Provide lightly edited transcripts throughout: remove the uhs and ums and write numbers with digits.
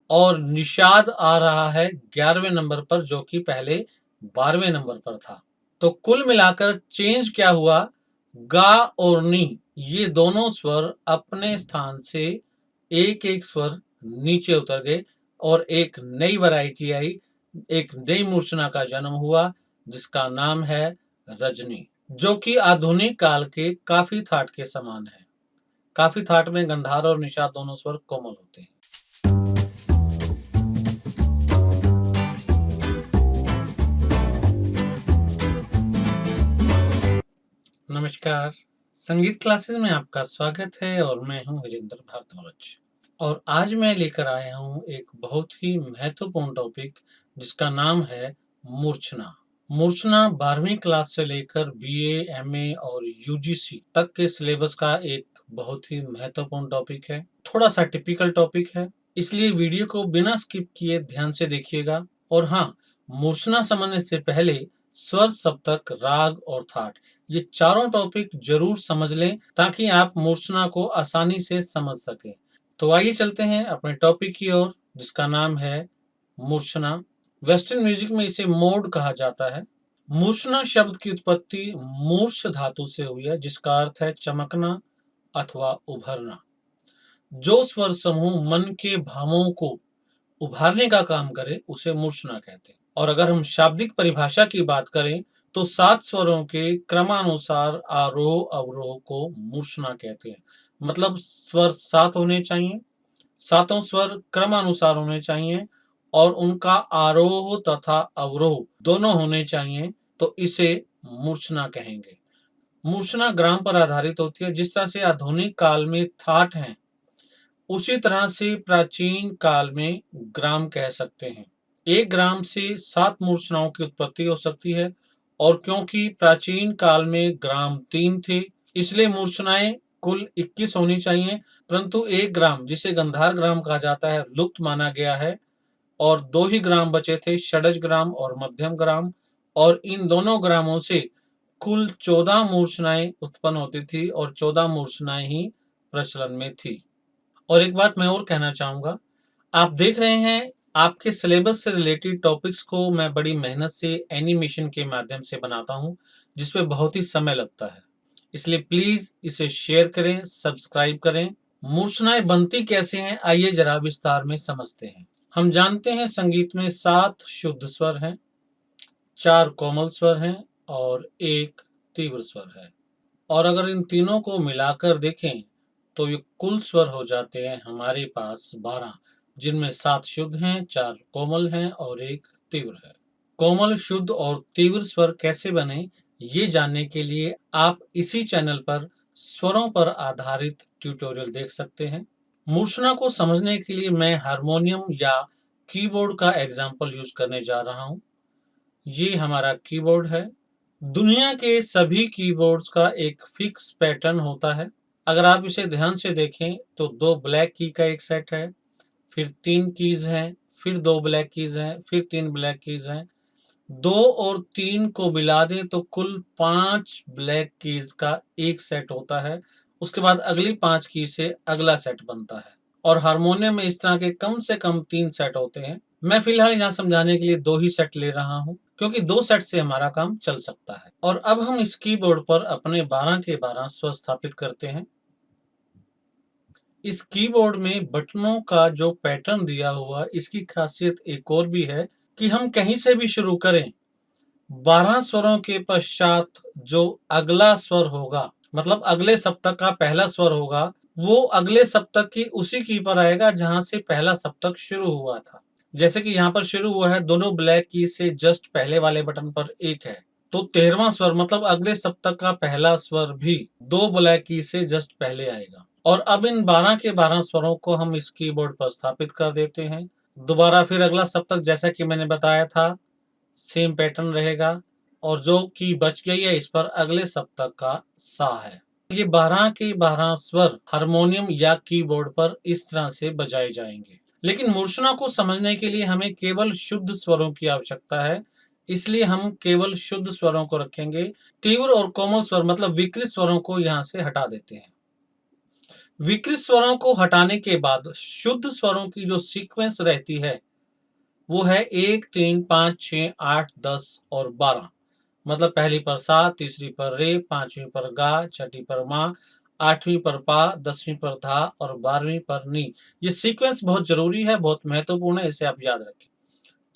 और निषाद आ रहा है 11वें नंबर पर, जो कि पहले 12वें नंबर पर था। तो कुल मिलाकर चेंज क्या हुआ, गा और नी ये दोनों स्वर अपने स्थान से एक एक स्वर नीचे उतर गए और एक नई वैरायटी आई, एक नई मूर्छना का जन्म हुआ जिसका नाम है रजनी, जो कि आधुनिक काल के काफी थाट के समान है। काफी थाट में गंधार और निषाद दोनों स्वर कोमल होते हैं। नमस्कार, संगीत क्लासेस में आपका स्वागत है और मैं हूं वीरेंद्र भारद्वाज। और आज मैं लेकर आया हूं एक बहुत ही महत्वपूर्ण टॉपिक जिसका नाम है मूर्छना। मूर्छना 12वीं क्लास से लेकर बीए, एमए और यूजीसी तक के सिलेबस का एक बहुत ही महत्वपूर्ण टॉपिक है। थोड़ा सा टिपिकल टॉपिक है, इसलिए वीडियो को बिना स्किप किए ध्यान से देखिएगा। और हाँ, मूर्छना समझने से पहले स्वर, सप्तक, राग और थाट ये चारों टॉपिक जरूर समझ लें ताकि आप मूर्छना को आसानी से समझ सकें। तो आइए चलते हैं अपने टॉपिक की ओर, जिसका नाम है मूर्छना। वेस्टर्न म्यूजिक में इसे मोड कहा जाता है। मूर्छना शब्द की उत्पत्ति मूर्छ धातु से हुई है, जिसका अर्थ है चमकना अथवा उभरना। जो स्वर समूह मन के भावों को उभारने का काम करे उसे मूर्छना कहते हैं। और अगर हम शाब्दिक परिभाषा की बात करें तो 7 स्वरों के क्रमानुसार आरोह अवरोह को मूर्छना कहते हैं। मतलब स्वर 7 होने चाहिए, सातों स्वर क्रमानुसार होने चाहिए और उनका आरोह तथा अवरोह दोनों होने चाहिए, तो इसे मूर्छना कहेंगे। मूर्छना ग्राम पर आधारित होती है। जिस तरह से आधुनिक काल में थाट हैं, उसी तरह से प्राचीन काल में ग्राम कह सकते हैं। एक ग्राम से 7 मूर्छनाओं की उत्पत्ति हो सकती है। और क्योंकि प्राचीन काल में ग्राम 3 थे, इसलिए मूर्छनाएं कुल 21 होनी चाहिए। परंतु एक ग्राम, जिसे गंधार ग्राम कहा जाता है, लुप्त माना गया है और 2 ही ग्राम बचे थे, षडज ग्राम और मध्यम ग्राम। और इन दोनों ग्रामों से कुल 14 मूर्छनाएं उत्पन्न होती थी और 14 मूर्छनाएं ही प्रचलन में थी। और एक बात मैं और कहना चाहूंगा, आप देख रहे हैं आपके सिलेबस से रिलेटेड टॉपिक्स को मैं बड़ी मेहनत से एनिमेशन के माध्यम से बनाता हूं, जिसपे बहुत ही समय लगता है। इसलिए प्लीज इसे शेयर करें, सब्सक्राइब करें। मूर्छनाएं बनती कैसे हैं, आइए जरा विस्तार में समझते हैं। हम जानते हैं संगीत में 7 शुद्ध स्वर हैं, 4 कोमल स्वर हैं और 1 तीव्र स्वर है। और अगर इन तीनों को मिलाकर देखें तो ये कुल स्वर हो जाते हैं हमारे पास 12, जिनमें 7 शुद्ध हैं, 4 कोमल हैं और 1 तीव्र है। कोमल, शुद्ध और तीव्र स्वर कैसे बने, ये जानने के लिए आप इसी चैनल पर स्वरों पर आधारित ट्यूटोरियल देख सकते हैं। मूर्छना को समझने के लिए मैं हारमोनियम या कीबोर्ड का एग्जाम्पल यूज करने जा रहा हूं। ये हमारा कीबोर्ड है। दुनिया के सभी कीबोर्ड्स का एक फिक्स पैटर्न होता है। अगर आप इसे ध्यान से देखें तो 2 ब्लैक की का एक सेट है, फिर 3 कीज हैं, फिर 2 ब्लैक कीज हैं, फिर 3 ब्लैक कीज हैं। 2 और 3 को मिला दें तो कुल 5 ब्लैक कीज का एक सेट होता है। उसके बाद अगली 5 की से अगला सेट बनता है। और हारमोनियम में इस तरह के कम से कम 3 सेट होते हैं। मैं फिलहाल यहाँ समझाने के लिए 2 ही सेट ले रहा हूँ, क्योंकि 2 सेट से हमारा काम चल सकता है। और अब हम इस कीबोर्ड पर अपने 12 के 12 स्वर स्थापित करते हैं। इस कीबोर्ड में बटनों का जो पैटर्न दिया हुआ, इसकी खासियत एक और भी है कि हम कहीं से भी शुरू करें, 12 स्वरों के पश्चात जो अगला स्वर होगा, मतलब अगले सप्तक का पहला स्वर होगा, वो अगले सप्तक की उसी की पर आएगा जहां से पहला सप्तक शुरू हुआ था। जैसे कि यहाँ पर शुरू हुआ है, दोनों ब्लैक की से जस्ट पहले वाले बटन पर 1 है, तो 13वां स्वर मतलब अगले सप्तक का पहला स्वर भी 2 ब्लैक की से जस्ट पहले आएगा। और अब इन 12 के 12 स्वरों को हम इस कीबोर्ड पर स्थापित कर देते हैं। दोबारा फिर अगला सप्तक, जैसा कि मैंने बताया था, सेम पैटर्न रहेगा और जो की बच गई है, इस पर अगले सप्तक का सा है। ये 12 के 12 स्वर हारमोनियम या कीबोर्ड पर इस तरह से बजाए जाएंगे। लेकिन मूर्छना को समझने के लिए हमें केवल शुद्ध स्वरों की आवश्यकता है, इसलिए हम केवल शुद्ध स्वरों को रखेंगे। तीव्र और कोमल स्वर मतलब विकृत स्वरों को यहाँ से हटा देते हैं। विकृत स्वरों को हटाने के बाद शुद्ध स्वरों की जो सीक्वेंस रहती है वो है 1, 3, 5, 6, 8, 10 और 12। मतलब पहली पर सा, तीसरी पर रे, पांचवी पर गा, छठी पर माँ, आठवीं पर पा, 10वीं पर धा और 12वीं पर नी। ये सीक्वेंस बहुत जरूरी है, बहुत महत्वपूर्ण है, इसे आप याद रखें।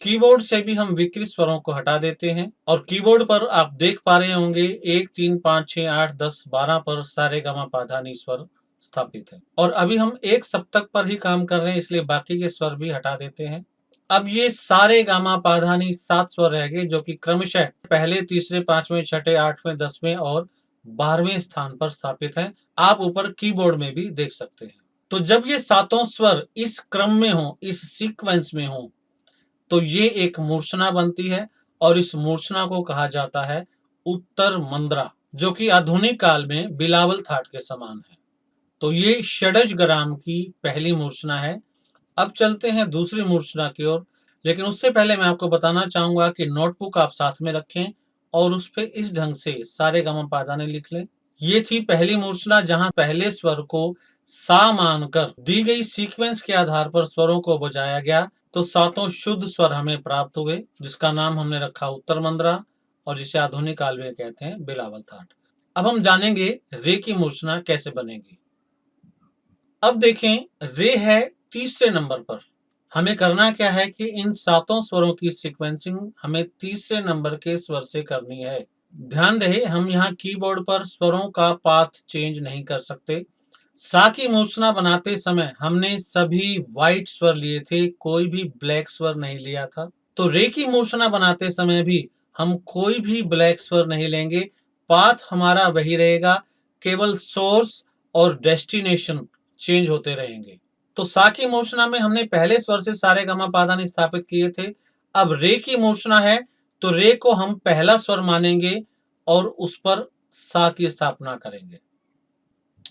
कीबोर्ड से भी हम विकृत स्वरों को हटा देते हैं और कीबोर्ड पर आप देख पा रहे होंगे 1, 3, 5, 6, 8, 10, 12 पर सारे गामा पा धा नी स्वर स्थापित है। और अभी हम एक सप्तक पर ही काम कर रहे हैं, इसलिए बाकी के स्वर भी हटा देते हैं। अब ये सारे गामा पा धा नी 7 स्वर रह गए, जो कि क्रमशः पहले, तीसरे, पांचवें, छठे, आठवें, 10वें और 12वें स्थान पर स्थापित हैं। आप ऊपर कीबोर्ड में भी देख सकते हैं। तो जब ये सातों स्वर इस क्रम में हो, इस सीक्वेंस में हो, तो ये एक मूर्छना बनती है और इस मूर्छना को कहा जाता है उत्तर मंद्रा, जो कि आधुनिक काल में बिलावल थाट के समान है। तो ये षडज ग्राम की पहली मूर्छना है। अब चलते हैं दूसरी मूर्छना की ओर, लेकिन उससे पहले मैं आपको बताना चाहूंगा कि नोटबुक आप साथ में रखें और उस पे इस ढंग से सारे गामा पा धा नी लिख लें। ये थी पहली मूर्छना, जहां पहले स्वर को सा मानकर दी गई सीक्वेंस के आधार पर स्वरों को बजाया गया, तो सातों शुद्ध स्वर हमें प्राप्त हुए, जिसका नाम हमने रखा उत्तर मंद्रा और जिसे आधुनिक काल में कहते हैं बिलावल थाट। अब हम जानेंगे रे की मूर्छना कैसे बनेगी। अब देखें, रे है तीसरे नंबर पर। हमें करना क्या है कि इन सातों स्वरों की सीक्वेंसिंग हमें तीसरे नंबर के स्वर से करनी है। ध्यान रहे, हम यहाँ कीबोर्ड पर स्वरों का पाथ चेंज नहीं कर सकते। सा की मूर्छना बनाते समय हमने सभी व्हाइट स्वर लिए थे, कोई भी ब्लैक स्वर नहीं लिया था। तो रे की मूर्छना बनाते समय भी हम कोई भी ब्लैक स्वर नहीं लेंगे, पाथ हमारा वही रहेगा, केवल सोर्स और डेस्टिनेशन चेंज होते रहेंगे। तो सा की मूर्छना में हमने पहले स्वर से सारे गामा पा धा नी स्थापित किए थे। अब रे की मूर्छना है, तो रे को हम पहला स्वर मानेंगे और उस पर सा की स्थापना करेंगे।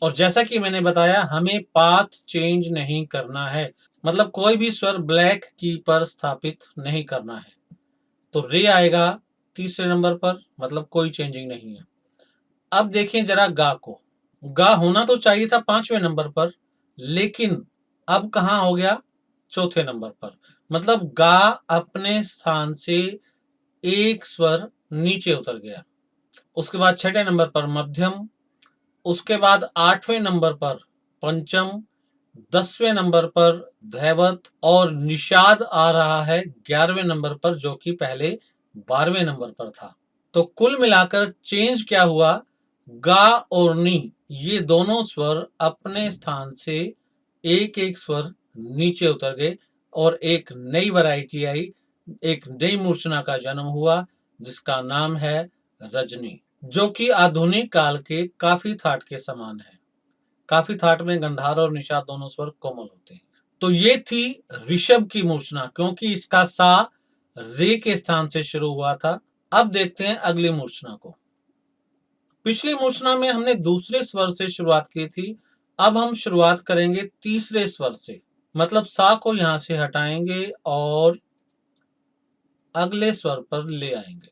और जैसा कि मैंने बताया, हमें पाथ चेंज नहीं करना है, मतलब कोई भी स्वर ब्लैक की पर स्थापित नहीं करना है। तो रे आएगा तीसरे नंबर पर, मतलब कोई चेंजिंग नहीं है। अब देखें जरा गा को। गा होना तो चाहिए था 5वें नंबर पर, लेकिन अब कहां हो गया? चौथे नंबर पर। मतलब गा अपने स्थान से एक स्वर नीचे उतर गया। उसके बाद छठे नंबर पर मध्यम, उसके बाद 8वें नंबर पर पंचम, 10वें नंबर पर धैवत और निषाद आ रहा है 11वें नंबर पर, जो कि पहले 12वें नंबर पर था। तो कुल मिलाकर चेंज क्या हुआ? गा और नी ये दोनों स्वर अपने स्थान से एक एक स्वर नीचे उतर गए और एक नई वैरायटी आई, एक नई मूर्छना का जन्म हुआ, जिसका नाम है रजनी, जो कि आधुनिक काल के काफी थाट के समान है। काफी थाट में गंधार और निषाद दोनों स्वर कोमल होते हैं। तो ये थी ऋषभ की मूर्छना, क्योंकि इसका सा रे के स्थान से शुरू हुआ था। अब देखते हैं अगली मूर्छना को। पिछली मूर्छना में हमने दूसरे स्वर से शुरुआत की थी, अब हम शुरुआत करेंगे तीसरे स्वर से। मतलब सा को यहां से हटाएंगे और अगले स्वर पर ले आएंगे।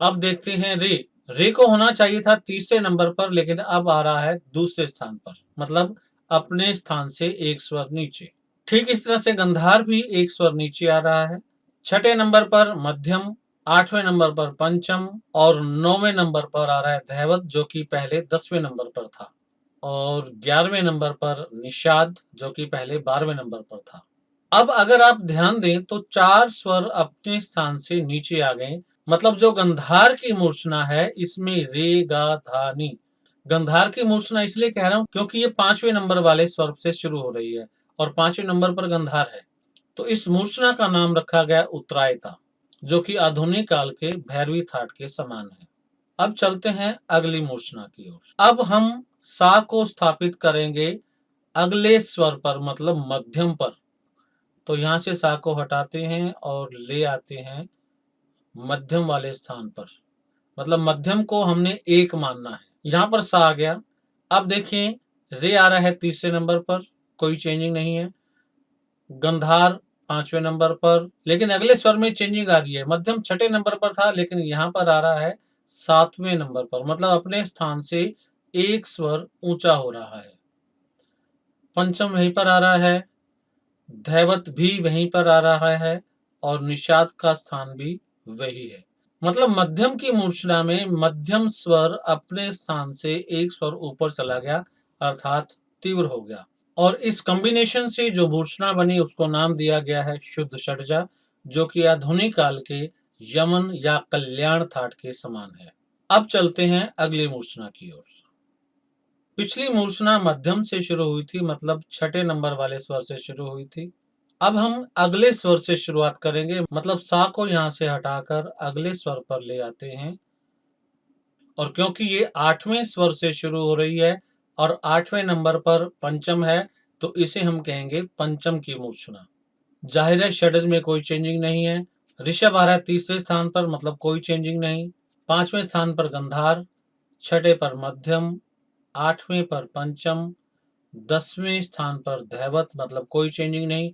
अब देखते हैं रे। रे को होना चाहिए था तीसरे नंबर पर, लेकिन अब आ रहा है दूसरे स्थान पर, मतलब अपने स्थान से एक स्वर नीचे। ठीक इस तरह से गंधार भी एक स्वर नीचे आ रहा है। छठे नंबर पर मध्यम, 8वें नंबर पर पंचम और 9वें नंबर पर आ रहा है धैवत, जो कि पहले 10वें नंबर पर था, और 11वें नंबर पर निषाद, जो कि पहले 12वें नंबर पर था। अब अगर आप ध्यान दें तो चार स्वर अपने स्थान से नीचे आ गए। मतलब जो गंधार की मूर्छना है, इसमें रे गा धा नी। गंधार की मूर्छना इसलिए कह रहा हूं क्योंकि ये 5वें नंबर वाले स्वर से शुरू हो रही है और 5वें नंबर पर गंधार है। तो इस मूर्छना का नाम रखा गया उत्तरायता, जो कि आधुनिक काल के भैरवी थाट के समान है। अब चलते हैं अगली मूर्छना की ओर। अब हम सा को स्थापित करेंगे अगले स्वर पर, मतलब मध्यम पर। तो यहां से सा को हटाते हैं और ले आते हैं मध्यम वाले स्थान पर। मतलब मध्यम को हमने एक मानना है। यहां पर सा आ गया। अब देखें, रे आ रहा है तीसरे नंबर पर, कोई चेंजिंग नहीं है। गंधार 5वें नंबर पर, लेकिन अगले स्वर में चेंजिंग आ रही है। मध्यम छठे नंबर पर था, लेकिन यहां पर आ रहा है 7वें नंबर पर, मतलब अपने स्थान से एक स्वर ऊंचा हो रहा है। पंचम वहीं पर आ रहा है, धैवत भी वहीं पर आ रहा है और निषाद का स्थान भी वही है। मतलब मध्यम की मूर्छना में मध्यम स्वर अपने स्थान से एक स्वर ऊपर चला गया, अर्थात तीव्र हो गया। और इस कॉम्बिनेशन से जो मूर्छना बनी उसको नाम दिया गया है शुद्ध षड्जा, जो कि आधुनिक काल के यमन या कल्याण थाट के समान है। अब चलते हैं अगली मूर्छना की ओर। पिछली मूर्छना मध्यम से शुरू हुई थी, मतलब छठे नंबर वाले स्वर से शुरू हुई थी। अब हम अगले स्वर से शुरुआत करेंगे, मतलब सा को यहां से हटाकर अगले स्वर पर ले आते हैं। और क्योंकि ये 8वें स्वर से शुरू हो रही है और 8वें नंबर पर पंचम है, तो इसे हम कहेंगे पंचम की मूर्छना। जाहिर है षड्ज में कोई चेंजिंग नहीं है। ऋषभ आ रहा है तीसरे स्थान पर, मतलब कोई चेंजिंग नहीं। 5वें स्थान पर गंधार, छठे पर मध्यम, 8वें पर पंचम, 10वें स्थान पर धैवत, मतलब कोई चेंजिंग नहीं।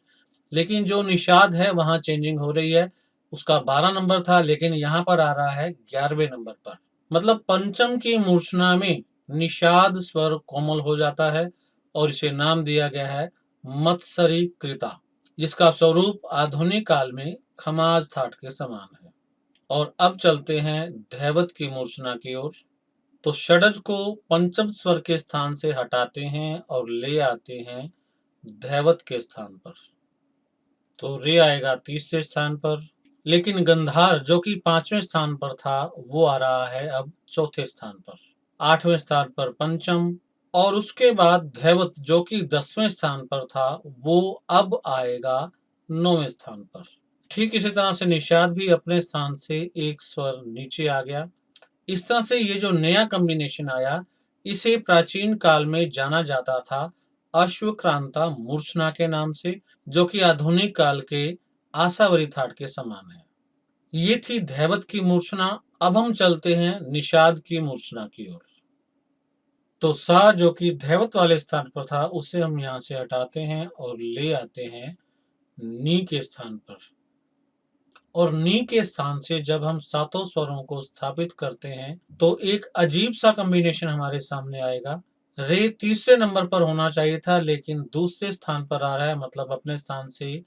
लेकिन जो निषाद है वहां चेंजिंग हो रही है। उसका 12 नंबर था, लेकिन यहाँ पर आ रहा है 11वें नंबर पर। मतलब पंचम की मूर्छना में निषाद स्वर कोमल हो जाता है और इसे नाम दिया गया है मत्सरी कृता, जिसका स्वरूप आधुनिक काल में खमाज थाट के समान है। और अब चलते हैं धैवत की मूर्छना की ओर। तो षडज को पंचम स्वर के स्थान से हटाते हैं और ले आते हैं धैवत के स्थान पर। तो रे आएगा तीसरे स्थान पर, लेकिन गंधार जो कि 5वें स्थान पर था वो आ रहा है अब चौथे स्थान पर। 8वें स्थान पर पंचम, और उसके बाद धैवत जो कि 10वें स्थान पर था वो अब आएगा 9वें स्थान पर। ठीक इसी तरह से निषाद भी अपने स्थान से एक स्वर नीचे आ गया। इस तरह से ये जो नया कॉम्बिनेशन आया, इसे प्राचीन काल में जाना जाता था अश्वक्रांता मूर्छना के नाम से, जो कि आधुनिक काल के आशावरी थाट के समान है। ये थी धैवत की मूर्छना। अब हम चलते हैं निषाद की मूर्छना की ओर। तो सा जो कि धैवत वाले स्थान पर था उसे हम यहाँ से हटाते हैं और ले आते हैं नी के स्थान पर। और नी के स्थान से जब हम सातों स्वरों को स्थापित करते हैं तो एक अजीब सा कॉम्बिनेशन हमारे सामने आएगा। रे तीसरे नंबर पर होना चाहिए था, लेकिन दूसरे स्थान पर आ रहा है, मतलब अपने स्थान से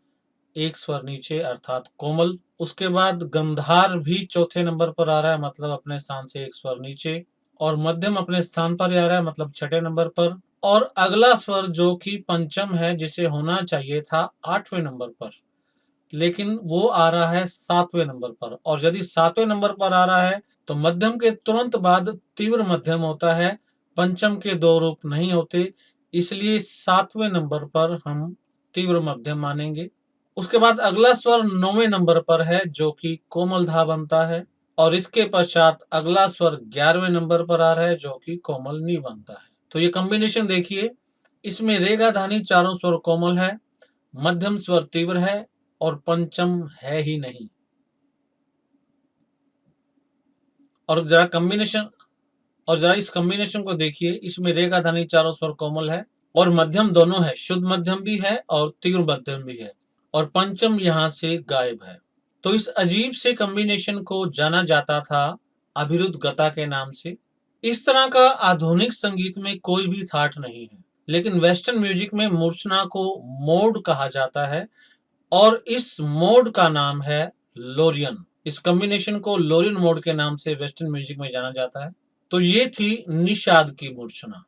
एक स्वर नीचे, अर्थात कोमल। उसके बाद गंधार भी चौथे नंबर पर आ रहा है, मतलब अपने स्थान से एक स्वर नीचे। और मध्यम अपने स्थान पर आ रहा है, मतलब छठे नंबर पर। और अगला स्वर जो कि पंचम है, जिसे होना चाहिए था 8वें नंबर पर, लेकिन वो आ रहा है 7वें नंबर पर। और यदि 7वें नंबर पर आ रहा है तो मध्यम के तुरंत बाद तीव्र मध्यम होता है, पंचम के दो रूप नहीं होते, इसलिए 7वें नंबर पर हम तीव्र मध्यम मानेंगे। उसके बाद अगला स्वर 9वें नंबर पर है, जो कि कोमल धा बनता है। और इसके पश्चात अगला स्वर 11वें नंबर पर आ रहा है, जो कि कोमल नी बनता है। तो ये कॉम्बिनेशन देखिए, इसमें रेगा धानी चारों स्वर कोमल है, मध्यम स्वर तीव्र है और पंचम है ही नहीं। और जरा इस कॉम्बिनेशन को देखिए, इसमें रेगा धानी चारों स्वर कोमल है और मध्यम दोनों है, शुद्ध मध्यम भी है और तीव्र मध्यम भी है, और पंचम यहां से गायब है। तो इस अजीब से कॉम्बिनेशन को जाना जाता था अभिरुद्ध गता के नाम से। इस तरह का आधुनिक संगीत में कोई भी थाट नहीं है, लेकिन वेस्टर्न म्यूजिक में मूर्छना को मोड कहा जाता है और इस मोड का नाम है लोरियन। इस कॉम्बिनेशन को लोरियन मोड के नाम से वेस्टर्न म्यूजिक में जाना जाता है। तो ये थी निषाद की मूर्छना।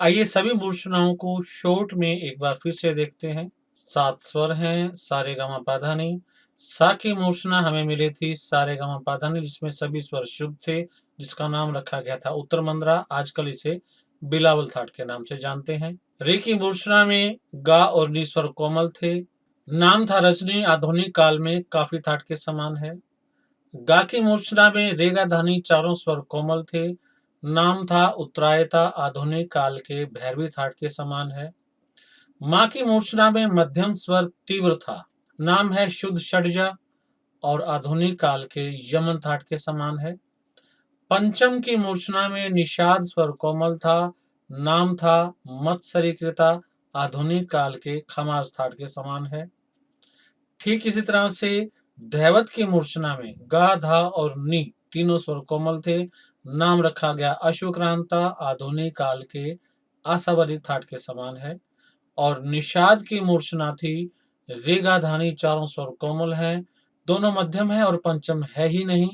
आइए सभी मूर्छनाओं को शॉर्ट में एक बार फिर से देखते हैं। 7 स्वर हैं, सा रे गा मा पा धा नी। सा की मूर्छना हमें मिली थी सा रे गा मा पा धा नी, जिसमें सभी स्वर शुद्ध थे, जिसका नाम रखा गया था उत्तर मंद्रा। आजकल इसे बिलावल थाट के नाम से जानते हैं। रे की मूर्छना में गा और नी स्वर कोमल थे। नाम था रजनी, आधुनिक काल में काफी थाट के समान है। गा की मूर्छना में रेगा धानी चारों स्वर कोमल थे। नाम था उत्तरायता, आधुनिक काल के भैरवी थाट के समान है। माँ की मूर्छना में मध्यम स्वर तीव्र था। नाम है शुद्ध षड्जा और आधुनिक काल के यमन थाट के समान है। पंचम की मूर्छना में निषाद स्वर कोमल था। नाम था मत्सरीकृता, आधुनिक काल के खमाज थाट के समान है। ठीक इसी तरह से धैवत की मूर्छना में गा, धा और नी तीनों स्वर कोमल थे। नाम रखा गया अश्वक्रांता, आधुनिक काल के आशावरी थाट के समान है। और निषाद की मूर्छना थी। रे गा धानी चारों स्वर कोमल हैं, दोनों मध्यम है और पंचम है ही नहीं।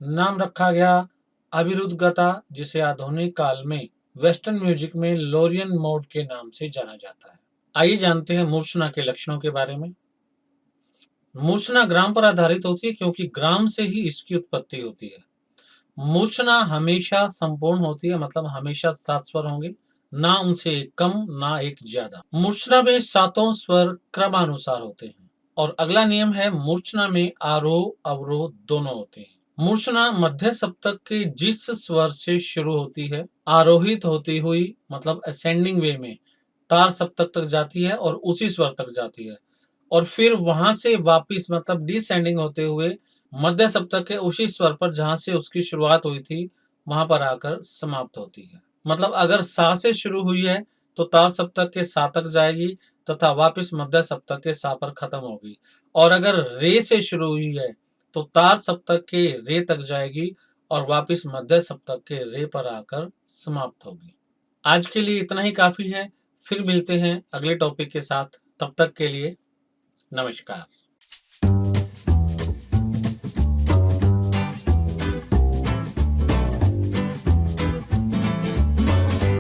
नाम रखा गया अविरुद्ध गता, जिसे आधुनिक काल में वेस्टर्न म्यूजिक में लोरियन मोड के नाम से जाना जाता है। आइए जानते हैं मूर्छना के लक्षणों के बारे में। मूर्छना ग्राम पर आधारित होती है क्योंकि ग्राम से ही इसकी उत्पत्ति होती है। मूर्छना हमेशा संपूर्ण होती है, मतलब हमेशा 7 स्वर होंगे, ना उनसे एक कम ना एक ज्यादा। मूर्छना में 7 स्वर क्रमानुसार होते हैं। और अगला नियम है, मूर्छना में आरोह अवरोह दोनों होते हैं। मूर्छना मध्य सप्तक के जिस स्वर से शुरू होती है, आरोहित होती हुई मतलब असेंडिंग वे में तार सप्तक तक जाती है और उसी स्वर तक जाती है, और फिर वहां से वापिस मतलब डिसेंडिंग होते हुए मध्य सप्तक के उसी स्वर पर जहां से उसकी शुरुआत हुई थी वहां पर आकर समाप्त होती है। मतलब अगर सा से शुरू हुई है तो तार सप्तक के सा तक जाएगी तथा वापस मध्य सप्तक के सा पर खत्म होगी, और अगर रे से शुरू हुई है तो तार सप्तक के रे तक जाएगी और वापस मध्य सप्तक के रे पर आकर समाप्त होगी। आज के लिए इतना ही काफी है। फिर मिलते हैं अगले टॉपिक के साथ। तब तक के लिए नमस्कार।